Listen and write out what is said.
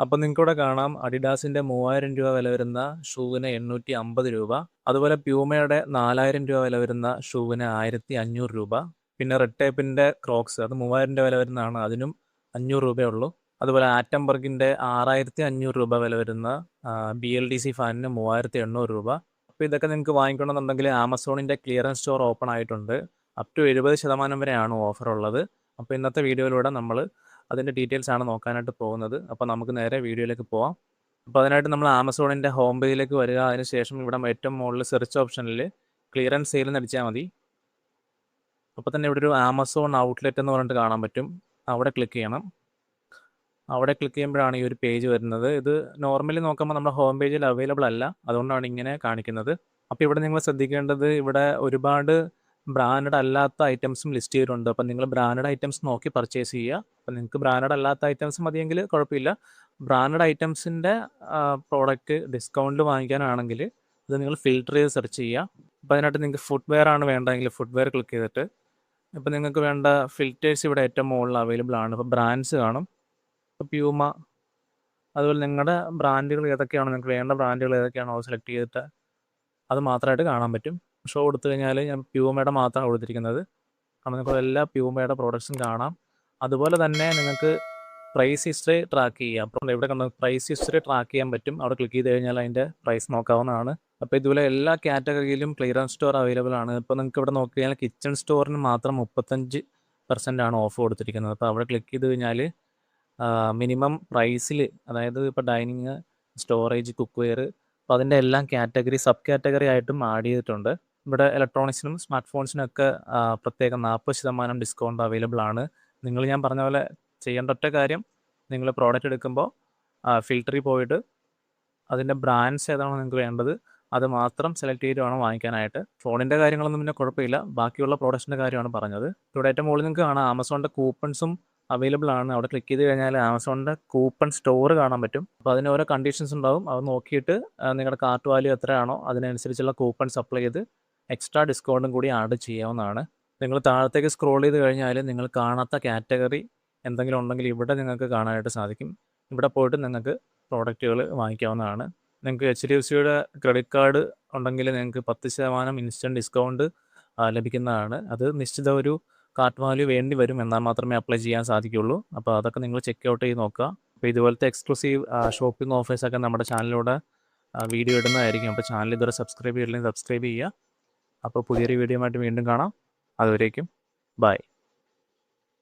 അപ്പോൾ നിങ്ങൾക്കിവിടെ കാണാം അഡിഡാസിൻ്റെ 3000 രൂപ വില വരുന്ന ഷൂവിന് 850 രൂപ. അതുപോലെ പ്യൂമയുടെ 4000 രൂപ വില വരുന്ന ഷൂവിന് 1500 രൂപ. പിന്നെ റെഡ് ടേപ്പിൻ്റെ ക്രോക്സ് അത് 3000 രൂപ വില വരുന്നതാണ്, അതിനും 500 രൂപയേ ഉള്ളൂ. അതുപോലെ ആറ്റംബർഗിൻ്റെ 6500 രൂപ വില വരുന്ന BLDC ഫാനിന് 3800 രൂപ. അപ്പോൾ ഇതൊക്കെ നിങ്ങൾക്ക് വാങ്ങിക്കണമെന്നുണ്ടെങ്കിൽ ആമസോണിൻ്റെ ക്ലിയറൻസ് സ്റ്റോർ ഓപ്പൺ ആയിട്ടുണ്ട്. അപ് ടു 70% വരെയാണ് ഓഫർ ഉള്ളത്. അപ്പോൾ ഇന്നത്തെ വീഡിയോയിലൂടെ നമ്മൾ അതിൻ്റെ ഡീറ്റെയിൽസ് ആണ് നോക്കാനായിട്ട് പോകുന്നത്. അപ്പോൾ നമുക്ക് നേരെ വീഡിയോയിലേക്ക് പോവാം. അപ്പോൾ അതിനായിട്ട് നമ്മൾ ആമസോണിൻ്റെ ഹോം പേജിലേക്ക് വരിക. അതിനുശേഷം ഇവിടെ ഏറ്റവും മുകളിൽ സെർച്ച് ഓപ്ഷനിൽ ക്ലിയറൻസ് സെയിൽ എന്ന് അടിച്ചാൽ മതി. അപ്പോൾ തന്നെ ഇവിടെ ഒരു ആമസോൺ ഔട്ട്ലെറ്റ് എന്ന് പറഞ്ഞിട്ട് കാണാൻ പറ്റും. അവിടെ ക്ലിക്ക് ചെയ്യണം. അവിടെ ക്ലിക്ക് ചെയ്യുമ്പോഴാണ് ഈ ഒരു പേജ് വരുന്നത്. ഇത് നോർമലി നോക്കുമ്പോൾ നമ്മുടെ ഹോം പേജിൽ അവൈലബിൾ അല്ല, അതുകൊണ്ടാണ് ഇങ്ങനെ കാണിക്കുന്നത്. അപ്പോൾ ഇവിടെ നിങ്ങൾ ശ്രദ്ധിക്കേണ്ടത്, ഇവിടെ ഒരുപാട് ബ്രാൻഡഡ് അല്ലാത്ത ഐറ്റംസും ലിസ്റ്റ് ചെയ്തിട്ടുണ്ട്. അപ്പം നിങ്ങൾ ബ്രാൻഡഡ് ഐറ്റംസ് നോക്കി പർച്ചേസ് ചെയ്യുക. അപ്പം നിങ്ങൾക്ക് ബ്രാൻഡഡ് അല്ലാത്ത ഐറ്റംസ് മതിയെങ്കിൽ കുഴപ്പമില്ല. ബ്രാൻഡഡ് ഐറ്റംസിൻ്റെ പ്രോഡക്റ്റ് ഡിസ്കൗണ്ടിൽ വാങ്ങിക്കാനാണെങ്കിൽ ഇത് നിങ്ങൾ ഫിൽറ്റർ ചെയ്ത് സെർച്ച് ചെയ്യുക. അപ്പോൾ അതിനായിട്ട് നിങ്ങൾക്ക് ഫുട്വെയർ ആണ് വേണ്ടതെങ്കിൽ ഫുട്വെയർ ക്ലിക്ക് ചെയ്തിട്ട് ഇപ്പോൾ നിങ്ങൾക്ക് വേണ്ട ഫിൽറ്റേഴ്സ് ഇവിടെ ഏറ്റവും മുകളിൽ അവൈലബിൾ ആണ്. ഇപ്പോൾ ബ്രാൻഡ്സ് കാണും. ഇപ്പോൾ പ്യൂമ, അതുപോലെ നിങ്ങളുടെ ബ്രാൻഡുകൾ ഏതൊക്കെയാണോ, നിങ്ങൾക്ക് വേണ്ട ബ്രാൻഡുകൾ ഏതൊക്കെയാണോ അത് സെലക്ട് ചെയ്തിട്ട് അത് മാത്രമായിട്ട് കാണാൻ പറ്റും. ഷോ കൊടുത്തു കഴിഞ്ഞാൽ ഞാൻ പ്യൂമയുടെ മാത്രമാണ് കൊടുത്തിരിക്കുന്നത്. കാരണം നിങ്ങൾക്ക് എല്ലാ പ്യൂമയുടെ പ്രോഡക്ട്സും കാണാം. അതുപോലെ തന്നെ നിങ്ങൾക്ക് പ്രൈസ് ഹിസ്റ്ററി ട്രാക്ക് ചെയ്യാം. അപ്പോൾ ഇവിടെ കണ്ട പ്രൈസ് ഹിസ്റ്ററി ട്രാക്ക് ചെയ്യാൻ പറ്റും. അവിടെ ക്ലിക്ക് ചെയ്ത് കഴിഞ്ഞാൽ അതിൻ്റെ പ്രൈസ് നോക്കാവുന്നതാണ്. അപ്പോൾ ഇതുപോലെ എല്ലാ കാറ്റഗറിയിലും ക്ലിയറൻസ് സ്റ്റോർ അവൈലബിൾ ആണ്. ഇപ്പോൾ നിങ്ങൾക്ക് ഇവിടെ നോക്കി കഴിഞ്ഞാൽ കിച്ചൺ സ്റ്റോറിന് മാത്രം 35% ആണ് ഓഫ് കൊടുത്തിരിക്കുന്നത്. അപ്പോൾ അവിടെ ക്ലിക്ക് ചെയ്ത് കഴിഞ്ഞാൽ മിനിമം പ്രൈസിൽ, അതായത് ഇപ്പോൾ ഡൈനിങ്, സ്റ്റോറേജ്, കുക്ക് വെയർ, അപ്പോൾ അതിൻ്റെ എല്ലാം കാറ്റഗറി സബ് കാറ്റഗറി ആയിട്ടും ആഡ് ചെയ്തിട്ടുണ്ട്. ഇവിടെ ഇലക്ട്രോണിക്സിനും സ്മാർട്ട് ഫോൺസിനൊക്കെ പ്രത്യേകം 40% ഡിസ്കൗണ്ട് അവൈലബിൾ ആണ്. ഞാൻ പറഞ്ഞ പോലെ ചെയ്യേണ്ട ഒറ്റ കാര്യം, നിങ്ങൾ പ്രോഡക്റ്റ് എടുക്കുമ്പോൾ ഫിൽറ്ററിൽ പോയിട്ട് അതിൻ്റെ ബ്രാൻഡ്സ് ഏതാണോ നിങ്ങൾക്ക് വേണ്ടത് അത് മാത്രം സെലക്ട് ചെയ്ത് വേണം വാങ്ങിക്കാനായിട്ട്. ഫോണിൻ്റെ കാര്യങ്ങളൊന്നും പിന്നെ കുഴപ്പമില്ല, ബാക്കിയുള്ള പ്രോഡക്റ്റ്സിൻ്റെ കാര്യമാണ് പറഞ്ഞത്. ഇവിടെ ഏറ്റവും മുകളിൽ നിങ്ങൾക്ക് കാണാം ആമസോണിൻ്റെ കൂപ്പൺസും അവൈലബിൾ ആണ്. അവിടെ ക്ലിക്ക് ചെയ്ത് കഴിഞ്ഞാൽ ആമസോണിൻ്റെ കൂപ്പൺ സ്റ്റോർ കാണാൻ പറ്റും. അപ്പോൾ അതിന് ഓരോ കണ്ടീഷൻസ് ഉണ്ടാവും. അത് നോക്കിയിട്ട് നിങ്ങളുടെ കാർട്ട് വാല്യൂ എത്രയാണോ അതിനനുസരിച്ചുള്ള കൂപ്പൺസ് അപ്ലൈ ചെയ്ത് എക്സ്ട്രാ ഡിസ്കൗണ്ടും കൂടി ആഡ് ചെയ്യാവുന്നതാണ്. നിങ്ങൾ താഴത്തേക്ക് സ്ക്രോൾ ചെയ്ത് കഴിഞ്ഞാൽ നിങ്ങൾ കാണാത്ത കാറ്റഗറി എന്തെങ്കിലും ഉണ്ടെങ്കിൽ ഇവിടെ നിങ്ങൾക്ക് കാണാനായിട്ട് സാധിക്കും. ഇവിടെ പോയിട്ട് നിങ്ങൾക്ക് പ്രോഡക്റ്റുകൾ വാങ്ങിക്കാവുന്നതാണ്. നിങ്ങൾക്ക് HDFCയുടെ ക്രെഡിറ്റ് കാർഡ് ഉണ്ടെങ്കിൽ നിങ്ങൾക്ക് 10% ഇൻസ്റ്റൻറ്റ് ഡിസ്കൗണ്ട് ലഭിക്കുന്നതാണ്. അത് നിശ്ചിത ഒരു കാർട്ട് വാല്യൂ വേണ്ടി വരും, എന്നാൽ മാത്രമേ അപ്ലൈ ചെയ്യാൻ സാധിക്കുകയുള്ളൂ. അപ്പോൾ അതൊക്കെ നിങ്ങൾ ചെക്ക് ഔട്ട് ചെയ്ത് നോക്കുക. അപ്പോൾ ഇതുപോലത്തെ എക്സ്ക്ലൂസീവ് ഷോപ്പിംഗ് ഓഫേഴ്സൊക്കെ നമ്മുടെ ചാനലിലൂടെ വീഡിയോ ഇടുന്നതായിരിക്കും. അപ്പോൾ ചാനൽ ഇതുവരെ സബ്സ്ക്രൈബ് ചെയ്തില്ലെങ്കിൽ സബ്സ്ക്രൈബ് ചെയ്യുക. അപ്പോൾ പുതിയൊരു വീഡിയോ ആയിട്ട് വീണ്ടും കാണാം. അതുവരേക്കും ബൈ.